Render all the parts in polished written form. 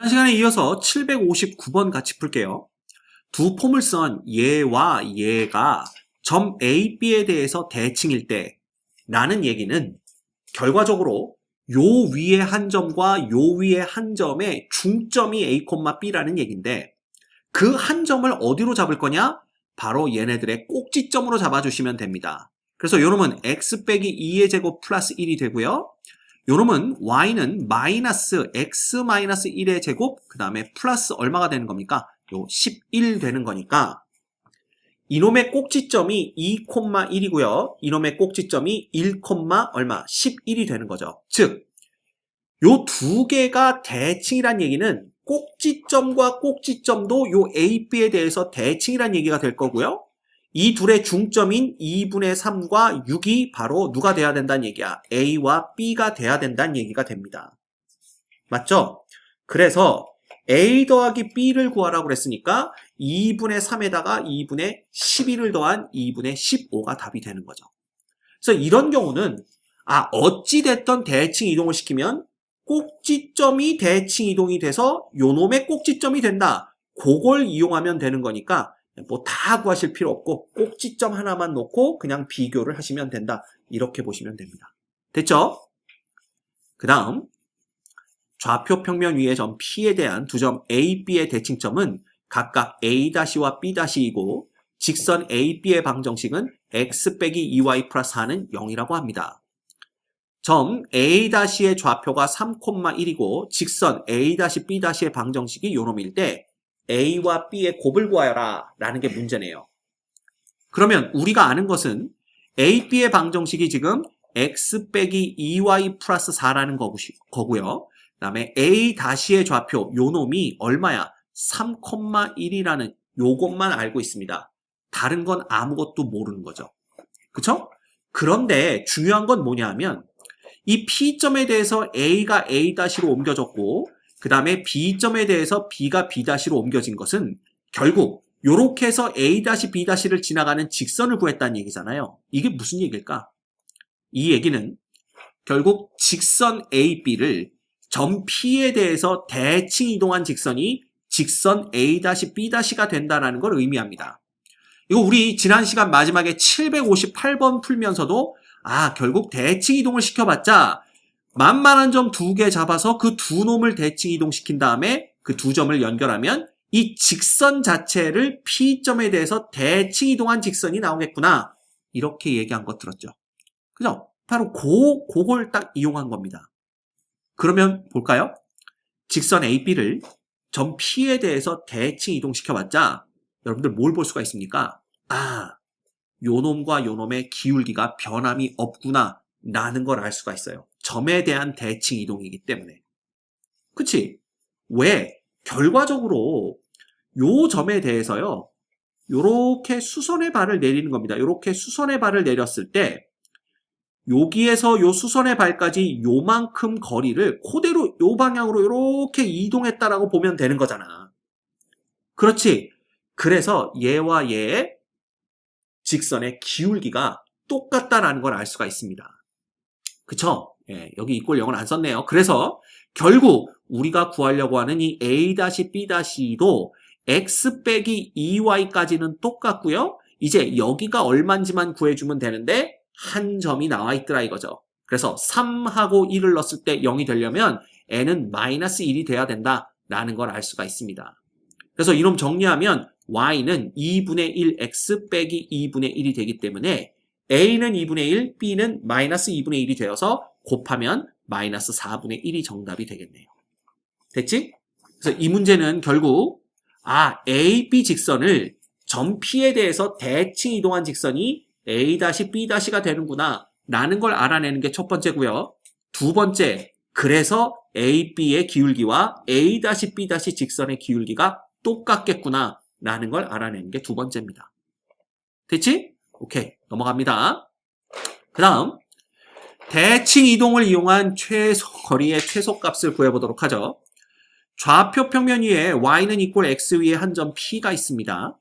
시간에 이어서 759번 같이 풀게요. 두 폼을 쓴 얘와 얘가 점 A, B에 대해서 대칭일 때 라는 얘기는 결과적으로 요 위에 한 점과 요 위에 한 점의 중점이 A, B라는 얘기인데 그 한 점을 어디로 잡을 거냐? 바로 얘네들의 꼭지점으로 잡아주시면 됩니다. 그래서 요놈은 x 빼기 2의 제곱 플러스 1이 되고요. 요놈은 y는 마이너스 x 마이너스 1의 제곱 그 다음에 플러스 얼마가 되는 겁니까? 요 11 되는 거니까 이놈의 꼭지점이 2,1이고요. 이놈의 꼭지점이 1, 얼마? 11이 되는 거죠. 즉, 요 두 개가 대칭이란 얘기는 꼭지점과 꼭지점도 요 A, B에 대해서 대칭이란 얘기가 될 거고요. 이 둘의 중점인 2분의 3과 6이 바로 누가 돼야 된다는 얘기야? A와 B가 돼야 된다는 얘기가 됩니다. 맞죠? 그래서 A 더하기 B를 구하라고 그랬으니까 2분의 3에다가 2분의 11을 더한 2분의 15가 답이 되는 거죠. 그래서 이런 경우는 어찌됐던 대칭 이동을 시키면 꼭지점이 대칭 이동이 돼서 요놈의 꼭지점이 된다. 그걸 이용하면 되는 거니까 뭐 다 구하실 필요 없고 꼭지점 하나만 놓고 그냥 비교를 하시면 된다. 이렇게 보시면 됩니다. 됐죠? 그 다음 좌표 평면 위의 점 P에 대한 두 점 A, B의 대칭점은 각각 A-와 B-이고 직선 A, B의 방정식은 x 빼기 2y 플러스 4는 0이라고 합니다. 점 A-의 좌표가 3,1이고 직선 A-B-의 방정식이 요놈일 때 A와 B의 곱을 구하여라 라는 게 문제네요. 그러면 우리가 아는 것은 A, B의 방정식이 지금 x 빼기 2y 플러스 4라는 거고요. 그 다음에 A-의 좌표 요놈이 얼마야? 3,1이라는 요것만 알고 있습니다. 다른 건 아무것도 모르는 거죠. 그쵸? 그런데 중요한 건 뭐냐 하면 이 P점에 대해서 A가 A-로 옮겨졌고 그 다음에 B점에 대해서 B가 B-로 옮겨진 것은 결국 요렇게 해서 A-B-를 지나가는 직선을 구했다는 얘기잖아요. 이게 무슨 얘기일까? 이 얘기는 결국 직선 A, B를 점 P에 대해서 대칭 이동한 직선이 직선 A-B-가 된다는 걸 의미합니다. 이거 우리 지난 시간 마지막에 758번 풀면서도 결국 대칭 이동을 시켜봤자 만만한 점 두 개 잡아서 그 두 놈을 대칭 이동시킨 다음에 그 두 점을 연결하면 이 직선 자체를 P점에 대해서 대칭 이동한 직선이 나오겠구나. 이렇게 얘기한 거 들었죠. 그죠? 바로 그걸 딱 이용한 겁니다. 그러면 볼까요? 직선 AB를 점 P에 대해서 대칭 이동시켜봤자 여러분들 뭘 볼 수가 있습니까? 요놈과 요놈의 기울기가 변함이 없구나 라는 걸 알 수가 있어요. 점에 대한 대칭 이동이기 때문에. 그치? 왜? 결과적으로 요 점에 대해서요. 요렇게 수선의 발을 내리는 겁니다. 요렇게 수선의 발을 내렸을 때 여기에서 요 수선의 발까지 요만큼 거리를 그대로 요 방향으로 요렇게 이동했다라고 보면 되는 거잖아. 그렇지? 그래서 얘와 얘의 직선의 기울기가 똑같다라는 걸 알 수가 있습니다. 그쵸? 예, 여기 이꼴 0을 안 썼네요. 그래서 결국 우리가 구하려고 하는 이 A-B-도 x 빼기 2y까지는 똑같고요. 이제 여기가 얼마인지만 구해주면 되는데 한 점이 나와 있더라 이거죠. 그래서 3하고 1을 넣었을 때 0이 되려면 n은 마이너스 1이 돼야 된다라는 걸 알 수가 있습니다. 그래서 이놈 정리하면 y는 2분의 1 x 빼기 2분의 1이 되기 때문에 a는 2분의 1, b는 마이너스 2분의 1이 되어서 곱하면 마이너스 4분의 1이 정답이 되겠네요. 됐지? 그래서 이 문제는 결국 A, B 직선을 점 P에 대해서 대칭 이동한 직선이 A-B-가 되는구나 라는 걸 알아내는 게 첫 번째고요. 두 번째, 그래서 A, B의 기울기와 A-B- 직선의 기울기가 똑같겠구나 라는 걸 알아내는 게 두 번째입니다. 됐지? 오케이, 넘어갑니다. 그 다음 대칭 이동을 이용한 거리의 최소값을 구해보도록 하죠. 좌표 평면 위에 y는 x 위에 한 점 P가 있습니다.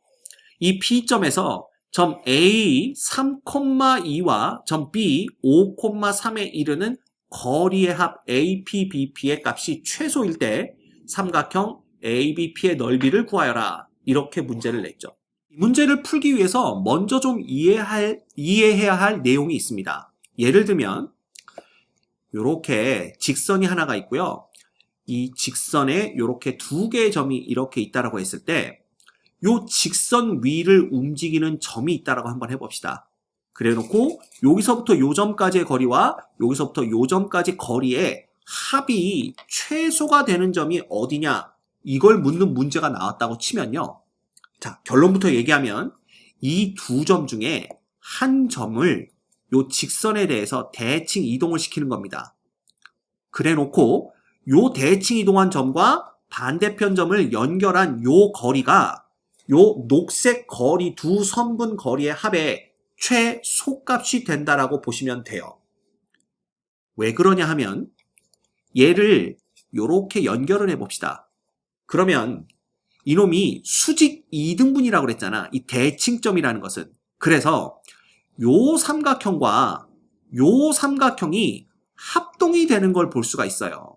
이 P점에서 점 A 3,2와 점 B 5,3에 이르는 거리의 합 AP, BP의 값이 최소일 때 삼각형 ABP의 넓이를 구하여라. 이렇게 문제를 냈죠. 이 문제를 풀기 위해서 먼저 좀 이해해야 할 내용이 있습니다. 예를 들면 이렇게 직선이 하나가 있고요. 이 직선에 이렇게 두 개의 점이 이렇게 있다라고 했을 때 이 직선 위를 움직이는 점이 있다라고 한번 해봅시다. 그래 놓고 여기서부터 요 점까지의 거리와 여기서부터 요 점까지 거리의 합이 최소가 되는 점이 어디냐, 이걸 묻는 문제가 나왔다고 치면요. 자, 결론부터 얘기하면 이 두 점 중에 한 점을 요 직선에 대해서 대칭 이동을 시키는 겁니다. 그래 놓고 요 대칭 이동한 점과 반대편 점을 연결한 요 거리가 요 녹색 거리 두 선분 거리의 합의 최소값이 된다라고 보시면 돼요. 왜 그러냐 하면 얘를 요렇게 연결을 해봅시다. 그러면 이놈이 수직 2등분이라고 그랬잖아. 이 대칭점이라는 것은. 그래서 요 삼각형과 요 삼각형이 합동이 되는 걸 볼 수가 있어요.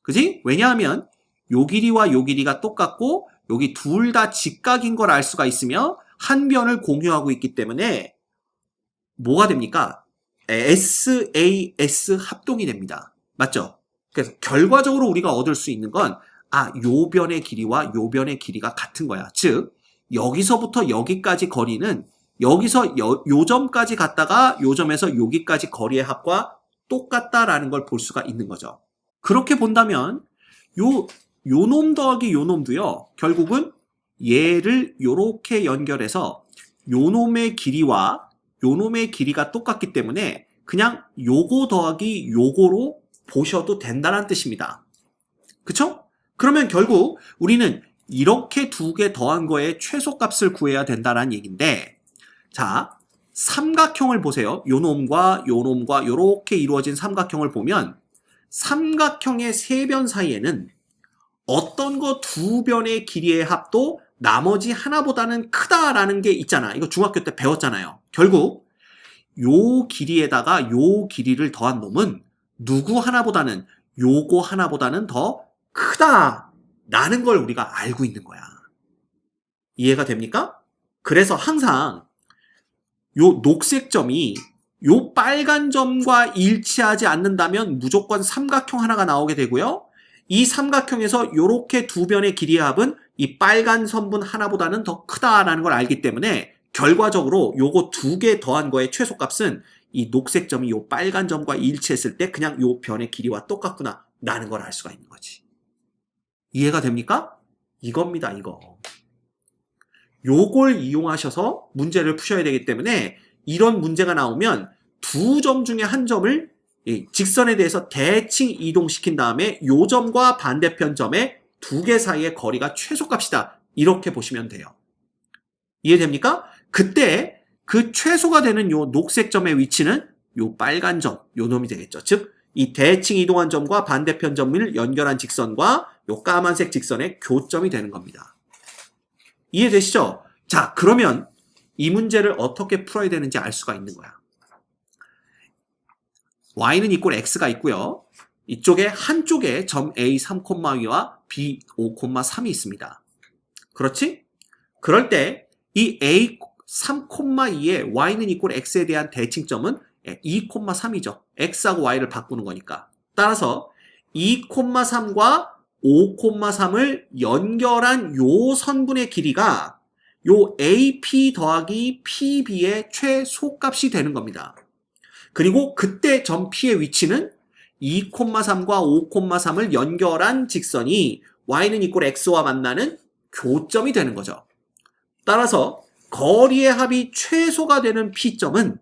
그지? 왜냐하면 요 길이와 요 길이가 똑같고 여기 둘 다 직각인 걸 알 수가 있으며 한 변을 공유하고 있기 때문에 뭐가 됩니까? SAS 합동이 됩니다. 맞죠? 그래서 결과적으로 우리가 얻을 수 있는 건 요 변의 길이와 요 변의 길이가 같은 거야. 즉 여기서부터 여기까지 거리는 여기서 요 점까지 갔다가 요 점에서 여기까지 거리의 합과 똑같다라는 걸 볼 수가 있는 거죠. 그렇게 본다면 요 놈 더하기 요 놈도요, 결국은 얘를 요렇게 연결해서 요 놈의 길이와 요 놈의 길이가 똑같기 때문에 그냥 요거 더하기 요거로 보셔도 된다는 뜻입니다. 그쵸? 그러면 결국 우리는 이렇게 두 개 더한 거에 최소값을 구해야 된다는 얘기인데, 자, 삼각형을 보세요. 요 놈과 요 놈과 요렇게 이루어진 삼각형을 보면 삼각형의 세 변 사이에는 어떤 거 두 변의 길이의 합도 나머지 하나보다는 크다라는 게 있잖아. 이거 중학교 때 배웠잖아요. 결국 요 길이에다가 요 길이를 더한 놈은 누구 하나보다는 요거 하나보다는 더 크다라는 걸 우리가 알고 있는 거야. 이해가 됩니까? 그래서 항상 요 녹색 점이 요 빨간 점과 일치하지 않는다면 무조건 삼각형 하나가 나오게 되고요. 이 삼각형에서 요렇게 두 변의 길이의 합은 이 빨간 선분 하나보다는 더 크다라는 걸 알기 때문에 결과적으로 요거 두 개 더한 거의 최소값은 이 녹색 점이 요 빨간 점과 일치했을 때 그냥 요 변의 길이와 똑같구나 라는 걸 알 수가 있는 거지. 이해가 됩니까? 이겁니다, 이거. 요걸 이용하셔서 문제를 푸셔야 되기 때문에 이런 문제가 나오면 두 점 중에 한 점을 직선에 대해서 대칭 이동시킨 다음에 요 점과 반대편 점의 두 개 사이의 거리가 최소값이다. 이렇게 보시면 돼요. 이해됩니까? 그때 그 최소가 되는 요 녹색 점의 위치는 요 빨간 점, 요 놈이 되겠죠. 즉, 이 대칭 이동한 점과 반대편 점을 연결한 직선과 요 까만색 직선의 교점이 되는 겁니다. 이해되시죠? 자, 그러면 이 문제를 어떻게 풀어야 되는지 알 수가 있는 거야. y는 이꼴 x가 있고요. 이쪽에 한쪽에 점 a 3,2와 b 5,3이 있습니다. 그렇지? 그럴 때 이 a 3,2에 y는 이꼴 x에 대한 대칭점은 2,3이죠. x하고 y를 바꾸는 거니까. 따라서 2,3과 5,3을 연결한 요 선분의 길이가 요 AP 더하기 PB의 최소값이 되는 겁니다. 그리고 그때 점 P의 위치는 2,3과 5,3을 연결한 직선이 y는 이꼴 x와 만나는 교점이 되는 거죠. 따라서 거리의 합이 최소가 되는 P점은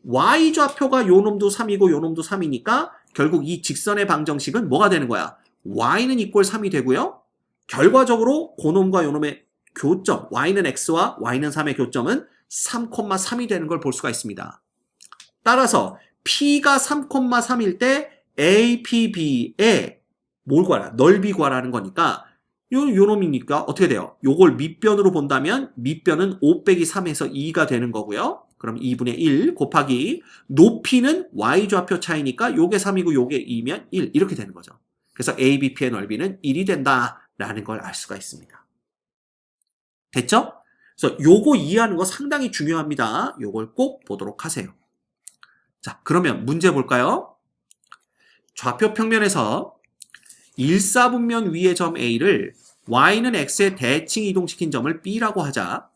y좌표가 요 놈도 3이고 요 놈도 3이니까 결국 이 직선의 방정식은 뭐가 되는 거야? y는 이꼴 3이 되고요. 결과적으로 고놈과 요놈의 교점, y는 x와 y는 3의 교점은 3,3이 되는 걸 볼 수가 있습니다. 따라서 P가 3,3일 때 APB의 뭘 구하라? 넓이 구하라는 거니까 요 놈이니까 어떻게 돼요? 요걸 밑변으로 본다면 밑변은 5 빼기 3에서 2가 되는 거고요. 그럼 2분의 1 곱하기 높이는 y좌표 차이니까 요게 3이고 요게 2면 1 이렇게 되는 거죠. 그래서 ABP의 넓이는 1이 된다라는 걸 알 수가 있습니다. 됐죠? 그래서 요거 이해하는 거 상당히 중요합니다. 요걸 꼭 보도록 하세요. 자, 그러면 문제 볼까요? 좌표 평면에서 일사분면 위의 점 A를 Y는 X에 대칭 이동시킨 점을 B라고 하자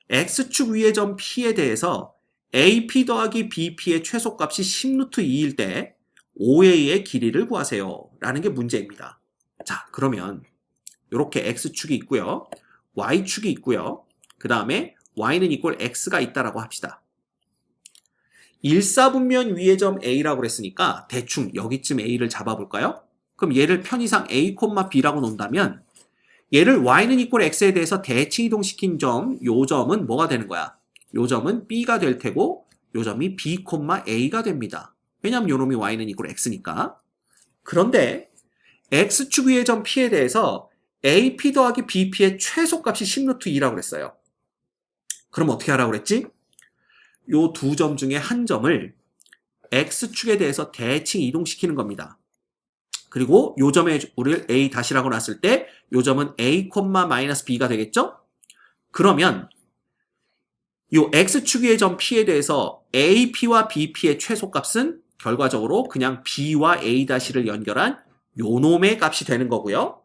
X축 위의 점 P에 대해서 AP 더하기 BP의 최소값이 10루트 2일 때 OA의 길이를 구하세요. 라는 게 문제입니다. 자, 그러면 이렇게 X축이 있고요. Y축이 있고요. 그 다음에 Y는 이꼴 X가 있다라고 합시다. 일사분면 위의 점 A라고 그랬으니까 대충 여기쯤 A를 잡아볼까요? 그럼 얘를 편의상 A, B라고 놓는다면 얘를 Y는 이꼴 X에 대해서 대칭 이동시킨 점, 요 점은 뭐가 되는 거야? 요 점은 B가 될 테고 요 점이 B, A가 됩니다. 왜냐하면 요 놈이 Y는 이꼴 X니까. 그런데 X축 위의 점 P에 대해서 AP 더하기 BP의 최소값이 10루트2라고 그랬어요. 그럼 어떻게 하라고 그랬지? 요 두 점 중에 한 점을 X축에 대해서 대칭 이동시키는 겁니다. 그리고 요 점에 우리를 A 다시라고 놨을 때 요 점은 A, B가 되겠죠? 그러면 요 X축 위의 점 P에 대해서 AP와 BP의 최소값은 결과적으로 그냥 B와 A 다시를 연결한 요 놈의 값이 되는 거고요.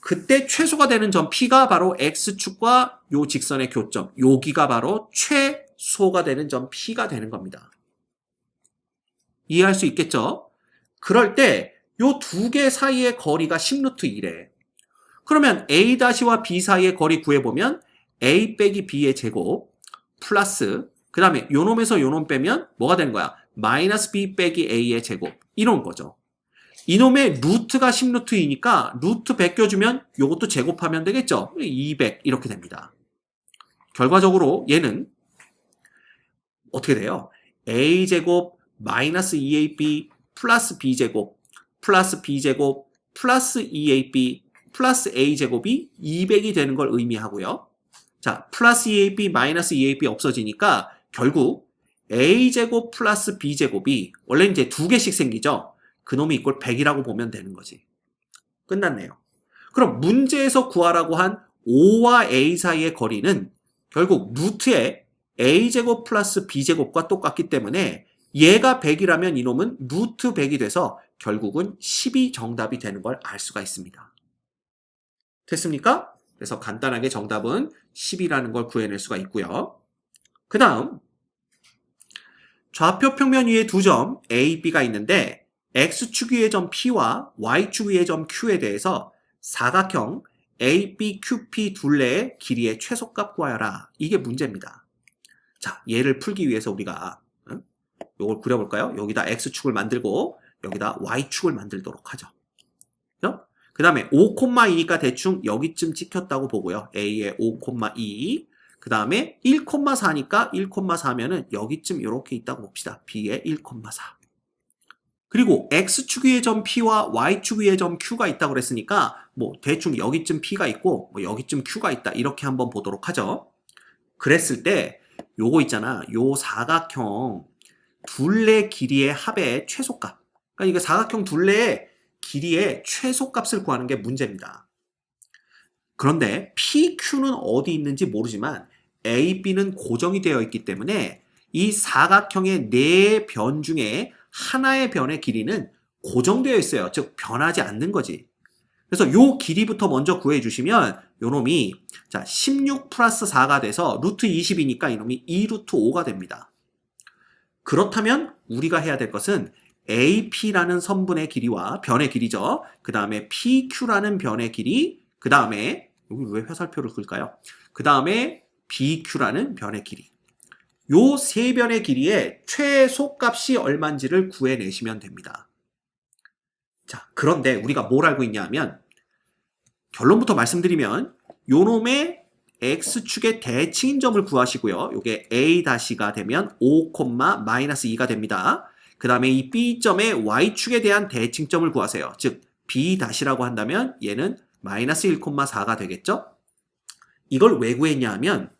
그때 최소가 되는 점 P가 바로 X축과 요 직선의 교점, 여기가 바로 최소가 되는 점 P가 되는 겁니다. 이해할 수 있겠죠? 그럴 때 요 두 개 사이의 거리가 10루트2래. 그러면 A-와 B 사이의 거리 구해보면 A 빼기 B의 제곱 플러스 그 다음에 요 놈에서 요 놈 빼면 뭐가 되는 거야? 마이너스 B 빼기 A의 제곱 이런 거죠. 이놈의 루트가 10루트2니까 루트 베껴주면 요것도 제곱하면 되겠죠? 200 이렇게 됩니다. 결과적으로 얘는 어떻게 돼요? A제곱 마이너스 2AB 플러스 B제곱 플러스 B제곱 플러스 2AB 플러스 A제곱이 200이 되는 걸 의미하고요. 자, 플러스 2AB 마이너스 2AB 없어지니까 결국 A제곱 플러스 B제곱이 원래 이제 두 개씩 생기죠. 그놈이 이꼴 100이라고 보면 되는 거지. 끝났네요. 그럼 문제에서 구하라고 한 O와 A 사이의 거리는 결국 루트의 A제곱 플러스 B제곱과 똑같기 때문에 얘가 100이라면 이놈은 루트 100이 돼서 결국은 10이 정답이 되는 걸 알 수가 있습니다. 됐습니까? 그래서 간단하게 정답은 10이라는 걸 구해낼 수가 있고요. 그 다음 좌표 평면 위에 두 점 A, B가 있는데 X축 위의 점 P와 Y축 위의 점 Q에 대해서 사각형 ABQP 둘레의 길이의 최소값 구하여라. 이게 문제입니다. 자, 얘를 풀기 위해서 우리가 요걸 그려볼까요? 여기다 X축을 만들고 여기다 Y축을 만들도록 하죠. 그 다음에 5,2니까 대충 여기쯤 찍혔다고 보고요. A의 5,2 그 다음에 1,4니까 1,4면은 여기쯤 이렇게 있다고 봅시다. B의 1,4 그리고 X축 위의 점 P와 Y축 위의 점 Q가 있다고 그랬으니까 뭐 대충 여기쯤 P가 있고 뭐 여기쯤 Q가 있다 이렇게 한번 보도록 하죠. 그랬을 때 요거 있잖아. 요 사각형 둘레 길이의 합의 최소값 그러니까 이거 사각형 둘레의 길이의 최소값을 구하는 게 문제입니다. 그런데 PQ는 어디 있는지 모르지만 AB는 고정이 되어 있기 때문에 이 사각형의 네 변 중에 하나의 변의 길이는 고정되어 있어요. 즉 변하지 않는 거지. 그래서 요 길이부터 먼저 구해주시면 요 놈이 자 16 플러스 4가 돼서 루트 20이니까 이놈이 2루트 5가 됩니다. 그렇다면 우리가 해야 될 것은 AP라는 선분의 길이와 변의 길이죠. 그 다음에 PQ라는 변의 길이, 그 다음에 여기 왜 화살표를 그을까요? 그 다음에 BQ라는 변의 길이. 요 세 변의 길이의 최소값이 얼마인지를 구해내시면 됩니다. 자, 그런데 우리가 뭘 알고 있냐 하면 결론부터 말씀드리면 요 놈의 X축의 대칭인 점을 구하시고요. 요게 A-가 되면 5,-2가 됩니다. 그 다음에 이 B점의 Y축에 대한 대칭점을 구하세요. 즉 B-라고 한다면 얘는 마이너스 1,4가 되겠죠? 이걸 왜 구했냐 하면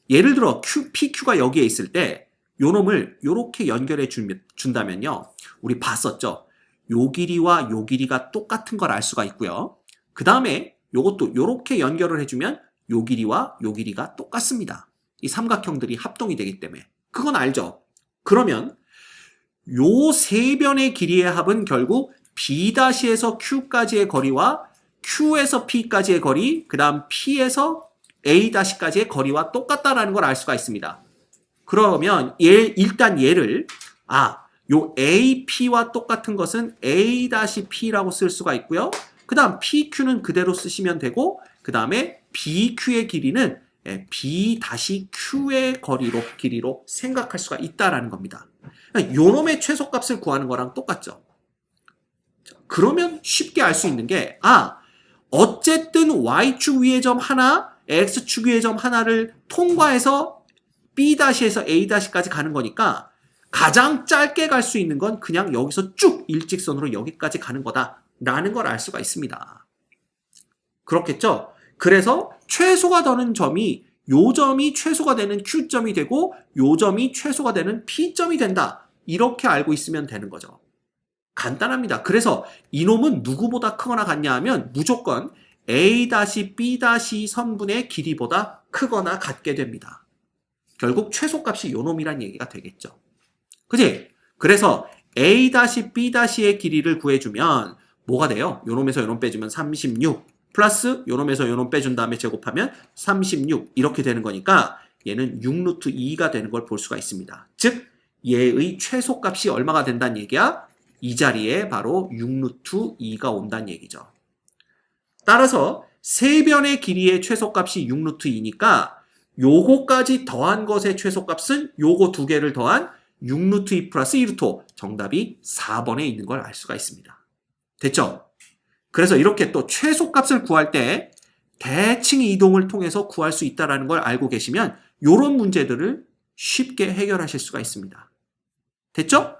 예를 들어 PQ가 여기에 있을 때 요 놈을 요렇게 연결해 준다면요. 우리 봤었죠? 요 길이와 요 길이가 똑같은 걸 알 수가 있고요. 그 다음에 요것도 요렇게 연결을 해주면 요 길이와 요 길이가 똑같습니다. 이 삼각형들이 합동이 되기 때문에. 그건 알죠? 그러면 요 세 변의 길이의 합은 결국 B-에서 Q까지의 거리와 Q에서 P까지의 거리, 그 다음 P에서 A-까지의 거리와 똑같다라는 걸 알 수가 있습니다. 그러면 일단 얘를 요 AP와 똑같은 것은 A-P라고 쓸 수가 있고요. 그 다음 PQ는 그대로 쓰시면 되고 그 다음에 BQ의 길이는 B-Q의 길이로 생각할 수가 있다라는 겁니다. 요놈의 최소값을 구하는 거랑 똑같죠. 그러면 쉽게 알 수 있는 게 어쨌든 Y축 위의 점 하나, X축 위의 점 하나를 통과해서 B-에서 A-까지 가는 거니까 가장 짧게 갈 수 있는 건 그냥 여기서 쭉 일직선으로 여기까지 가는 거다라는 걸 알 수가 있습니다. 그렇겠죠? 그래서 최소가 되는 점이 요 점이 최소가 되는 Q점이 되고 요 점이 최소가 되는 P점이 된다. 이렇게 알고 있으면 되는 거죠. 간단합니다. 그래서 이놈은 누구보다 크거나 같냐 하면 무조건 A-B- 선분의 길이보다 크거나 같게 됩니다. 결국 최소값이 요놈이란 얘기가 되겠죠. 그지? 그래서 A-B-의 길이를 구해주면 뭐가 돼요? 요놈에서 요놈 빼주면 36 플러스 요놈에서 요놈 빼준 다음에 제곱하면 36 이렇게 되는 거니까 얘는 6루트 2가 되는 걸 볼 수가 있습니다. 즉 얘의 최소값이 얼마가 된다는 얘기야? 이 자리에 바로 6루트 2가 온다는 얘기죠. 따라서 세 변의 길이의 최소값이 6루트 2니까 요거까지 더한 것의 최소값은 요거 두 개를 더한 6루트 2 플러스 2루트 5. 정답이 4번에 있는 걸 알 수가 있습니다. 됐죠? 그래서 이렇게 또 최소값을 구할 때 대칭 이동을 통해서 구할 수 있다는 걸 알고 계시면 이런 문제들을 쉽게 해결하실 수가 있습니다. 됐죠?